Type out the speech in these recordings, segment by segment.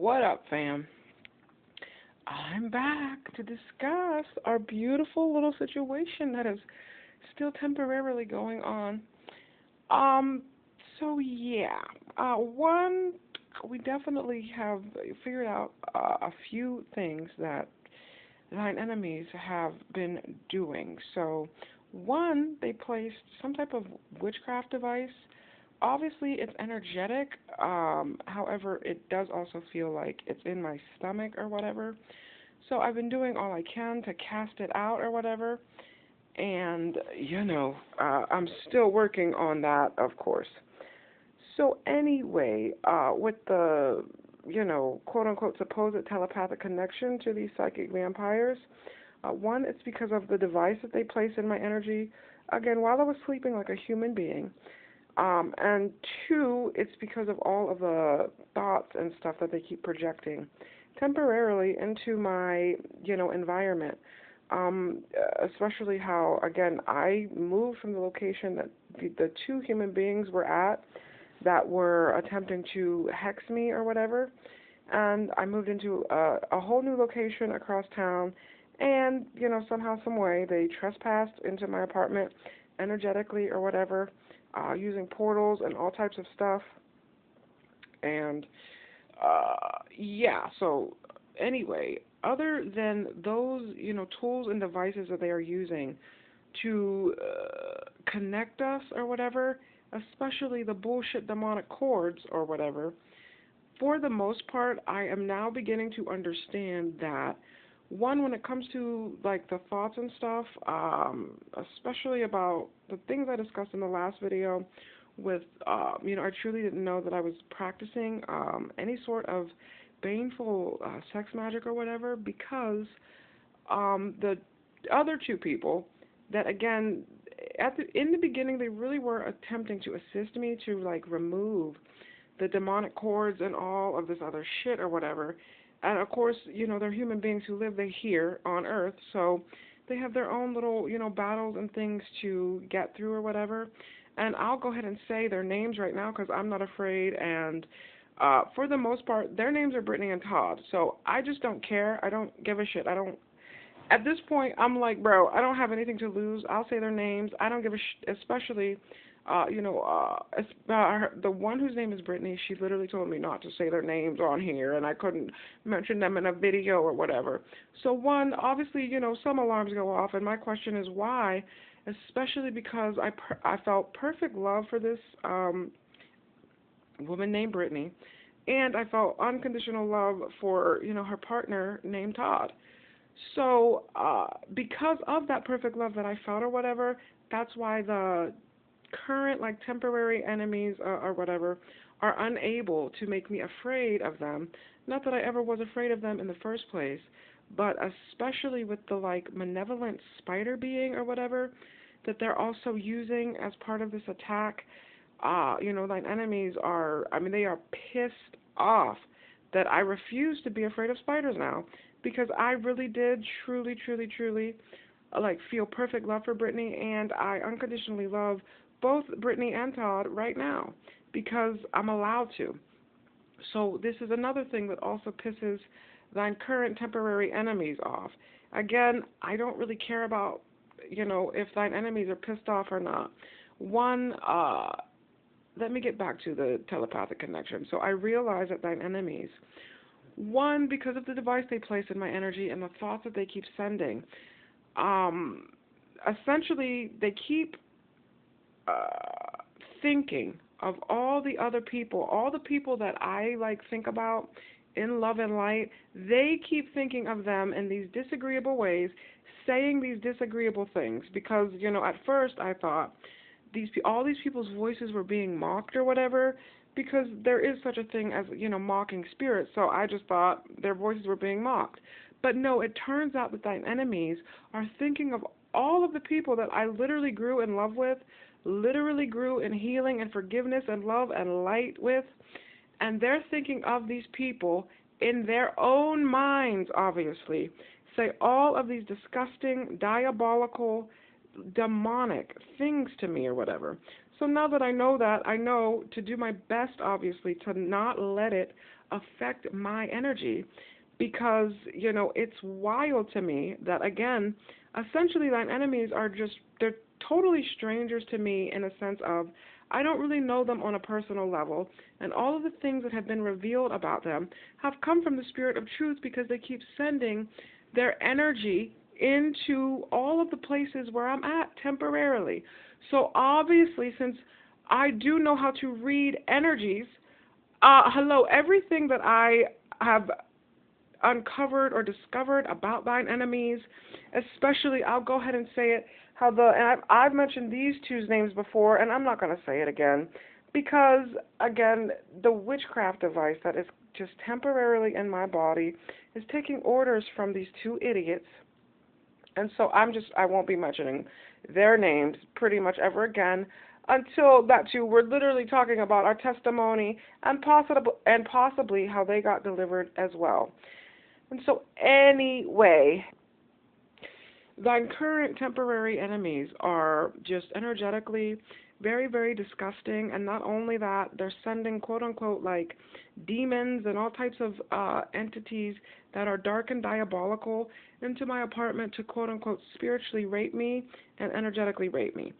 What up, fam? I'm back to discuss our beautiful little situation that is still temporarily going on. Um, so yeah, one, we definitely have figured out a few things that thine enemies have been doing. So, one, they placed some type of witchcraft device. Obviously, it's energetic. However, it does also feel like it's in my stomach or whatever. So I've been doing all I can to cast it out or whatever. And, I'm still working on that, of course. So anyway, with the, quote unquote supposed telepathic connection to these psychic vampires, one, it's because of the device that they place in my energy, again, while I was sleeping like a human being. And two, it's because of all of the thoughts and stuff that they keep projecting temporarily into my, environment. Especially how, again, I moved from the location that the two human beings were at that were attempting to hex me or whatever. And I moved into a whole new location across town. And, somehow, some way, they trespassed into my apartment energetically or whatever, using portals and all types of stuff. And, yeah, so anyway, other than those, tools and devices that they are using to connect us or whatever, especially the bullshit demonic cords or whatever, for the most part, I am now beginning to understand that one, when it comes to like the thoughts and stuff, especially about the things I discussed in the last video, with I truly didn't know that I was practicing any sort of baneful sex magic or whatever, because the other two people that, again, in the beginning they really were attempting to assist me to like remove the demonic cords and all of this other shit or whatever. And of course, they're human beings who live here on Earth, so they have their own little, battles and things to get through or whatever. And I'll go ahead and say their names right now because I'm not afraid. And for the most part, their names are Brittany and Todd. So I just don't care. I don't give a shit. At this point, I'm like, bro, I don't have anything to lose. I'll say their names. I don't give a shit, especially, the one whose name is Brittany, she literally told me not to say their names on here, and I couldn't mention them in a video or whatever. So one, obviously, some alarms go off, and my question is why, especially because I felt perfect love for this woman named Brittany, and I felt unconditional love for, her partner named Todd. So, because of that perfect love that I felt or whatever, that's why the current, like, temporary enemies or whatever are unable to make me afraid of them. Not that I ever was afraid of them in the first place, but especially with the, like, malevolent spider being or whatever that they're also using as part of this attack. Thine enemies are, they are pissed off that I refuse to be afraid of spiders now, because I really did truly, truly, truly, like, feel perfect love for Brittany, and I unconditionally love both Brittany and Todd right now because I'm allowed to. So this is another thing that also pisses thine current temporary enemies off. Again, I don't really care about, if thine enemies are pissed off or not. One, let me get back to the telepathic connection. So I realize that thine enemies, one, because of the device they place in my energy and the thoughts that they keep sending, essentially they keep thinking of all the other people, all the people that I like think about in love and light. They keep thinking of them in these disagreeable ways, saying these disagreeable things, because at first I thought all these people's voices were being mocked or whatever, because there is such a thing as mocking spirits. So I just thought their voices were being mocked. But no, it turns out that thine enemies are thinking of all of the people that I literally grew in love with, literally grew in healing and forgiveness and love and light with, and they're thinking of these people in their own minds, obviously, say all of these disgusting, diabolical, demonic things to me or whatever. So now that I know that, I know to do my best, obviously, to not let it affect my energy because, it's wild to me that, again, essentially thine enemies are just, they're totally strangers to me in a sense of I don't really know them on a personal level, and all of the things that have been revealed about them have come from the spirit of truth because they keep sending their energy into all of the places where I'm at temporarily. So obviously, since I do know how to read energies, hello, everything that I have uncovered or discovered about thine enemies, especially, I'll go ahead and say it, and I've mentioned these two's names before, and I'm not going to say it again, because, again, the witchcraft device that is just temporarily in my body is taking orders from these two idiots, and so I won't be mentioning their names pretty much ever again until that too, we're literally talking about our testimony and possibly how they got delivered as well. And so anyway, thine current temporary enemies are just energetically very, very disgusting. And not only that, they're sending quote unquote like demons and all types of entities that are dark and diabolical into my apartment to quote unquote spiritually rape me and energetically rape me.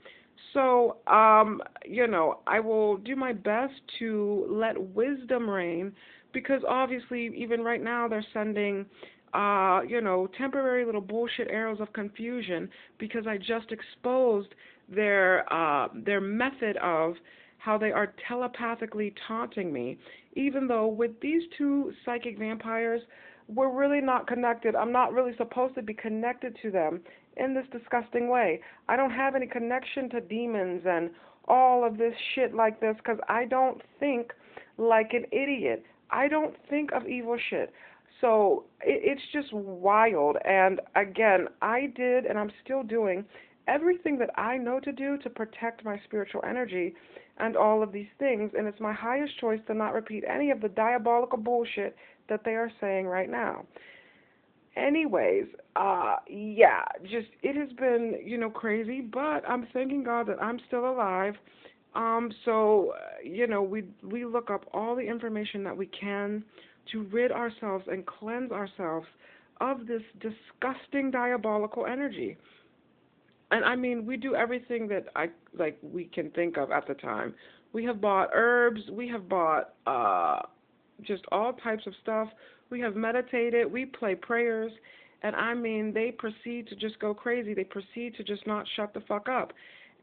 So, I will do my best to let wisdom reign because obviously even right now they're sending, temporary little bullshit arrows of confusion because I just exposed their method of how they are telepathically taunting me, even though with these two psychic vampires, we're really not connected. I'm not really supposed to be connected to them in this disgusting way. I don't have any connection to demons and all of this shit like this because I don't think like an idiot. I don't think of evil shit. So it's just wild. And again, I did and I'm still doing everything that I know to do to protect my spiritual energy and all of these things. And it's my highest choice to not repeat any of the diabolical bullshit that they are saying right now. Anyways, just it has been, crazy, but I'm thanking God that I'm still alive. We look up all the information that we can to rid ourselves and cleanse ourselves of this disgusting diabolical energy. And I mean, we do everything that we can think of at the time. We have bought herbs, we have bought just all types of stuff. We have meditated, we play prayers, and I mean, they proceed to just go crazy. They proceed to just not shut the fuck up.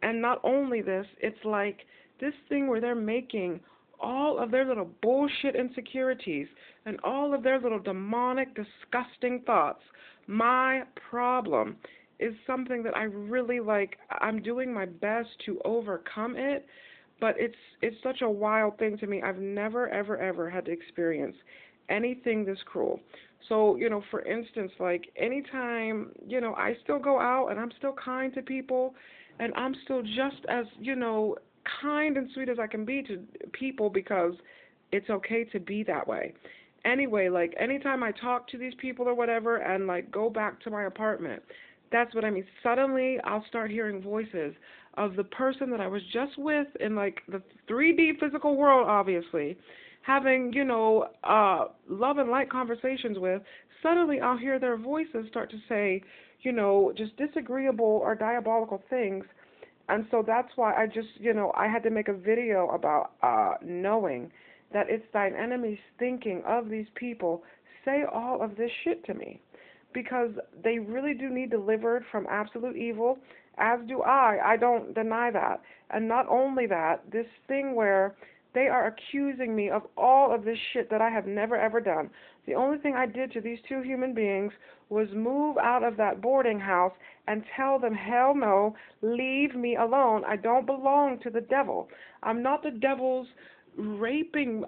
And not only this, it's like this thing where they're making all of their little bullshit insecurities and all of their little demonic, disgusting thoughts my problem is something that I really like. I'm doing my best to overcome it, but it's such a wild thing to me. I've never, ever, ever had to experience anything this cruel. So, for instance, like anytime, I still go out and I'm still kind to people and I'm still just as, kind and sweet as I can be to people because it's okay to be that way. Anyway, like anytime I talk to these people or whatever and like go back to my apartment, that's what I mean. Suddenly I'll start hearing voices of the person that I was just with in like the 3D physical world, obviously, having, love and light conversations with. Suddenly I'll hear their voices start to say, just disagreeable or diabolical things. And so that's why I just, I had to make a video about knowing that it's thine enemies thinking of these people say all of this shit to me. Because they really do need delivered from absolute evil, as do I. I don't deny that. And not only that, this thing where they are accusing me of all of this shit that I have never ever done. The only thing I did to these two human beings was move out of that boarding house and tell them, hell no, leave me alone. I don't belong to the devil. I'm not the devil's raping,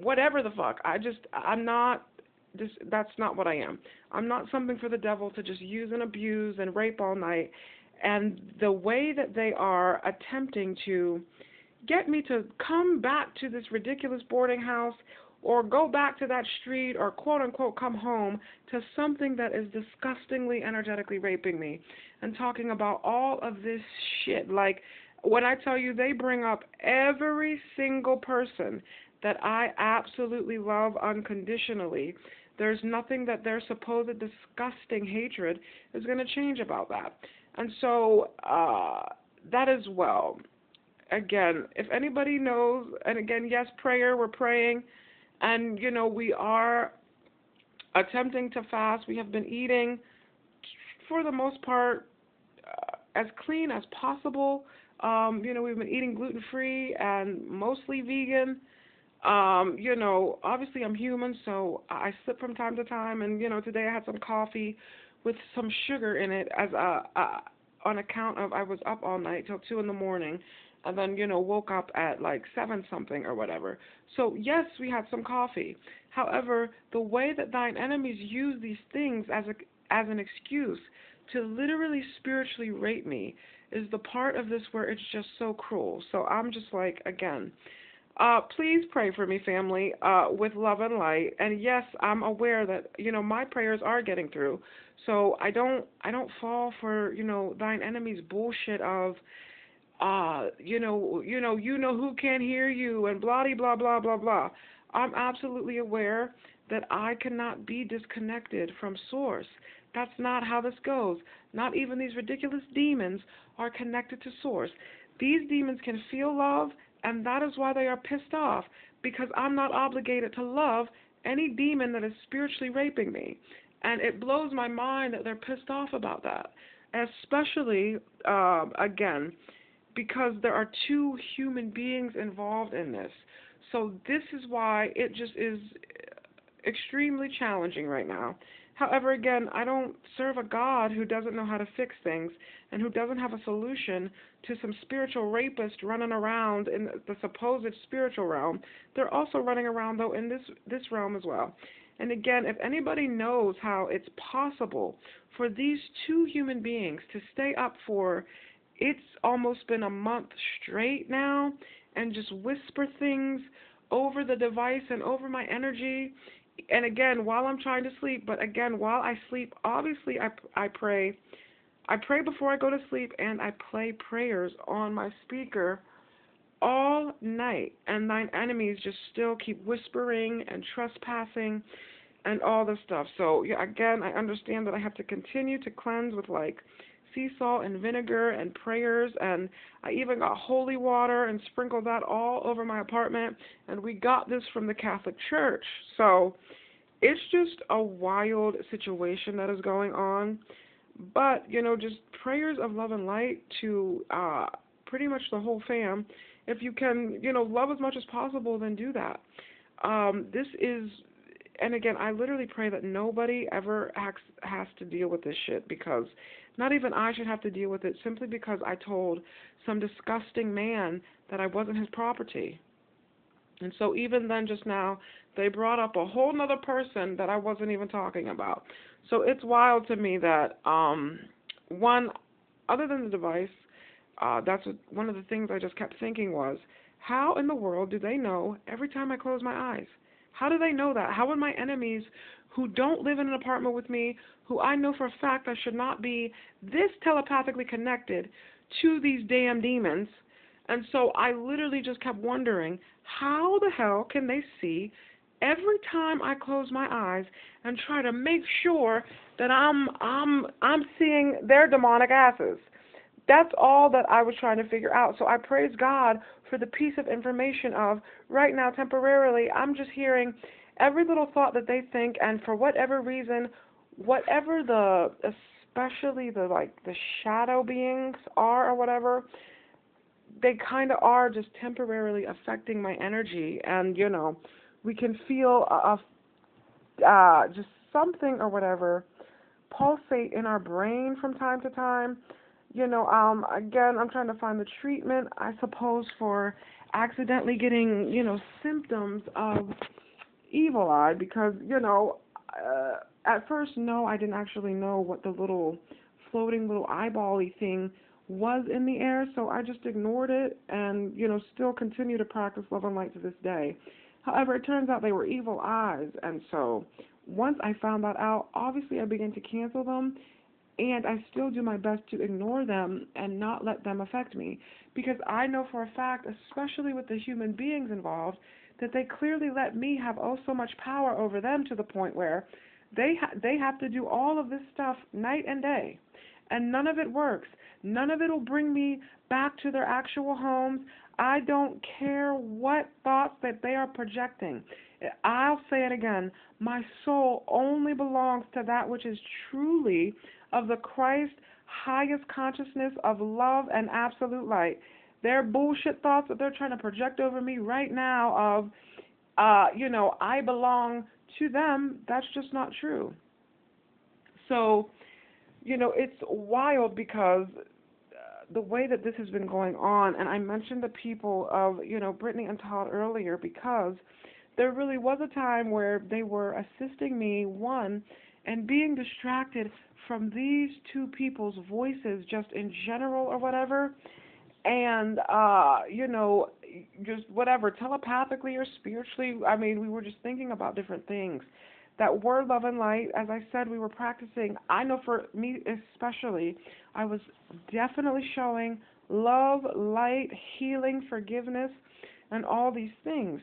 whatever the fuck. I'm not. That's not what I am. I'm not something for the devil to just use and abuse and rape all night. And the way that they are attempting to get me to come back to this ridiculous boarding house or go back to that street or quote unquote come home to something that is disgustingly energetically raping me and talking about all of this shit. Like, When I tell you, they bring up every single person that I absolutely love unconditionally. There's nothing that their supposed disgusting hatred is going to change about that. And so, that as well. Again, if anybody knows, and again, yes, prayer, we're praying, and, we are attempting to fast. We have been eating, for the most part, as clean as possible. We've been eating gluten-free and mostly vegan. Obviously I'm human, so I slip from time to time. And, today I had some coffee with some sugar in it on account of I was up all night till 2 in the morning. And then, woke up at like 7 something or whatever. So, yes, we had some coffee. However, the way that thine enemies use these things as an excuse to literally spiritually rape me is the part of this where it's just so cruel. So I'm just like, again, please pray for me, family, with love and light. And yes, I'm aware that, my prayers are getting through. So I don't fall for, thine enemies bullshit of, who can't hear you and blah, blah, blah, blah, blah. I'm absolutely aware that I cannot be disconnected from source. That's not how this goes. Not even these ridiculous demons are connected to source. These demons can feel love, and that is why they are pissed off, because I'm not obligated to love any demon that is spiritually raping me. And it blows my mind that they're pissed off about that. Especially, again, because there are two human beings involved in this. So this is why it just is extremely challenging right now. However, again, I don't serve a God who doesn't know how to fix things and who doesn't have a solution to some spiritual rapist running around in the supposed spiritual realm. They're also running around, though, in this realm as well. And again, if anybody knows how it's possible for these two human beings to stay up for, it's almost been a month straight now, and just whisper things over the device and over my energy, and again, while I'm trying to sleep, but again, while I sleep, obviously I pray. I pray before I go to sleep, and I play prayers on my speaker all night, and thine enemies just still keep whispering and trespassing and all this stuff. So, yeah, again, I understand that I have to continue to cleanse with, like, sea salt and vinegar and prayers, and I even got holy water and sprinkled that all over my apartment, and we got this from the Catholic Church. So it's just a wild situation that is going on, but, just prayers of love and light to pretty much the whole fam. If you can, love as much as possible, then do that. This is, and again, I literally pray that nobody ever has to deal with this shit, because not even I should have to deal with it simply because I told some disgusting man that I wasn't his property. And so even then, just now, they brought up a whole nother person that I wasn't even talking about. So it's wild to me that, one, other than the device, one of the things I just kept thinking was, how in the world do they know every time I close my eyes? How do they know that? How would my enemies, who don't live in an apartment with me, who I know for a fact I should not be this telepathically connected to these damn demons? And so I literally just kept wondering, how the hell can they see every time I close my eyes and try to make sure that I'm seeing their demonic asses? That's all that I was trying to figure out. So I praise God for the piece of information of, right now, temporarily, I'm just hearing every little thought that they think, and for whatever reason, whatever especially the shadow beings are or whatever, they kind of are just temporarily affecting my energy, and, we can feel just something or whatever pulsate in our brain from time to time. Again, I'm trying to find the treatment, I suppose, for accidentally getting, symptoms of evil eye, because, at first, no, I didn't actually know what the little floating little eyeball-y thing was in the air, so I just ignored it and, still continue to practice love and light to this day. However, it turns out they were evil eyes, and so once I found that out, obviously I began to cancel them. and I still do my best to ignore them and not let them affect me, because I know for a fact, especially with the human beings involved, that they clearly let me have oh so much power over them to the point where they have to do all of this stuff night and day, and none of it works. None of it will bring me back to their actual homes. I don't care what thoughts that they are projecting. I'll say it again. My soul only belongs to that which is truly of the Christ highest consciousness of love and absolute light. Their bullshit thoughts that they're trying to project over me right now of, I belong to them, that's just not true. So, it's wild because the way that this has been going on, and I mentioned the people of, Brittany and Todd earlier because there really was a time where they were assisting me, one, and being distracted from these two people's voices just in general or whatever, and, just whatever, telepathically or spiritually. I mean, we were just thinking about different things. That word love and light, as I said, we were practicing. I know for me especially, I was definitely showing love, light, healing, forgiveness, and all these things.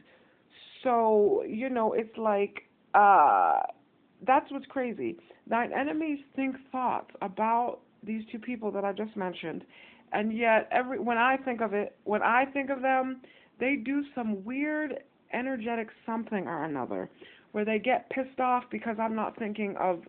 So, it's like, that's what's crazy. Thine enemies think thoughts about these two people that I just mentioned, and yet when I think of them, they do some weird energetic something or another, where they get pissed off because I'm not thinking of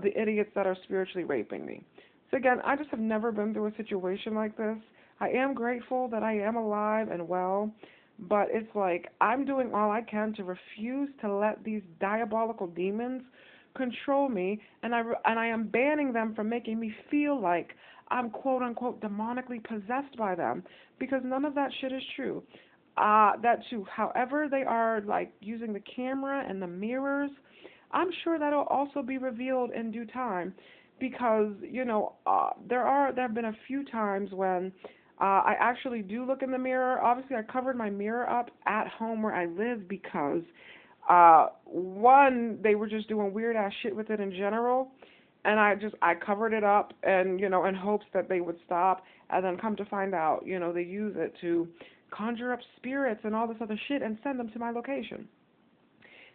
the idiots that are spiritually raping me. So again, I just have never been through a situation like this. I am grateful that I am alive and well, but it's like I'm doing all I can to refuse to let these diabolical demons control me, and I am banning them from making me feel like I'm quote unquote demonically possessed by them, because none of that shit is true. That too, however they are like using the camera and the mirrors, I'm sure that'll also be revealed in due time, because there have been a few times when I actually do look in the mirror. Obviously, I covered my mirror up at home where I live because one, they were just doing weird ass shit with it in general, and I covered it up and in hopes that they would stop, and then come to find out they use it to conjure up spirits and all this other shit and send them to my location.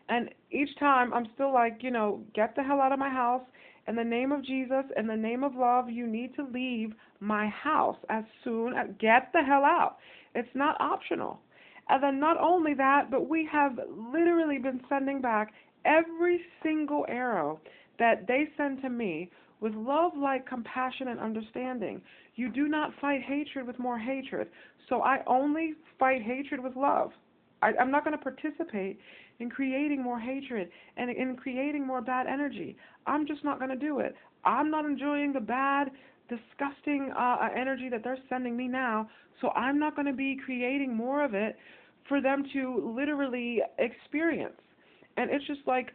And each time I'm still like, get the hell out of my house. In the name of Jesus, in the name of love, you need to leave my house as soon as, get the hell out. It's not optional. And then not only that, but we have literally been sending back every single arrow that they send to me with love, light, compassion, and understanding. You do not fight hatred with more hatred. So I only fight hatred with love. I'm not going to participate in creating more hatred and in creating more bad energy. I'm just not going to do it. I'm not enjoying the bad, disgusting energy that they're sending me now, so I'm not going to be creating more of it for them to literally experience. And it's just like,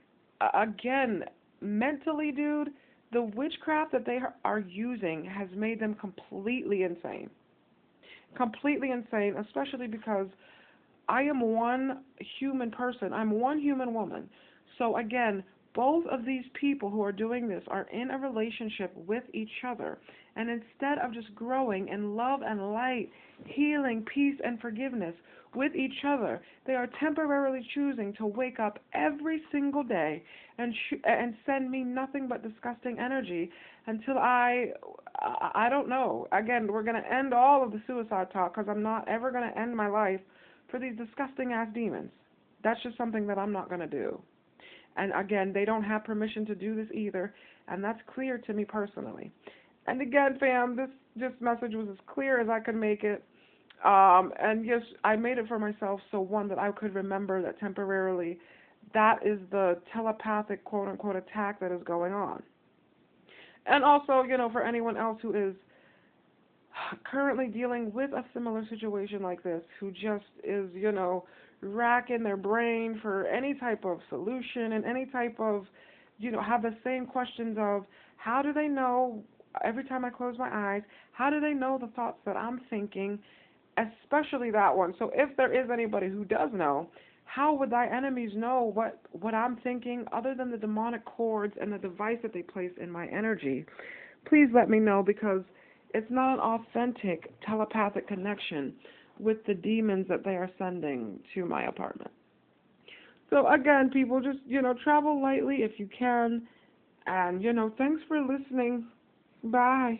again, mentally, dude, the witchcraft that they are using has made them completely insane. Completely insane, especially because I am one human person. I'm one human woman. So again, both of these people who are doing this are in a relationship with each other. And instead of just growing in love and light, healing, peace, and forgiveness with each other, they are temporarily choosing to wake up every single day and send me nothing but disgusting energy until I don't know. Again, we're going to end all of the suicide talk because I'm not ever going to end my life for these disgusting ass demons. That's just something that I'm not going to do. And again, they don't have permission to do this either, and that's clear to me personally. And again, fam, this message was as clear as I could make it. And yes, I made it for myself, so one, that I could remember that temporarily that is the telepathic quote-unquote attack that is going on. And also, for anyone else who is currently dealing with a similar situation like this, who just is, racking their brain for any type of solution and any type of, have the same questions of how do they know every time I close my eyes, how do they know the thoughts that I'm thinking, especially that one. So if there is anybody who does know, how would thy enemies know what I'm thinking other than the demonic cords and the device that they place in my energy? Please let me know, because it's not an authentic telepathic connection with the demons that they are sending to my apartment. So again, people, just, travel lightly if you can. And, thanks for listening. Bye.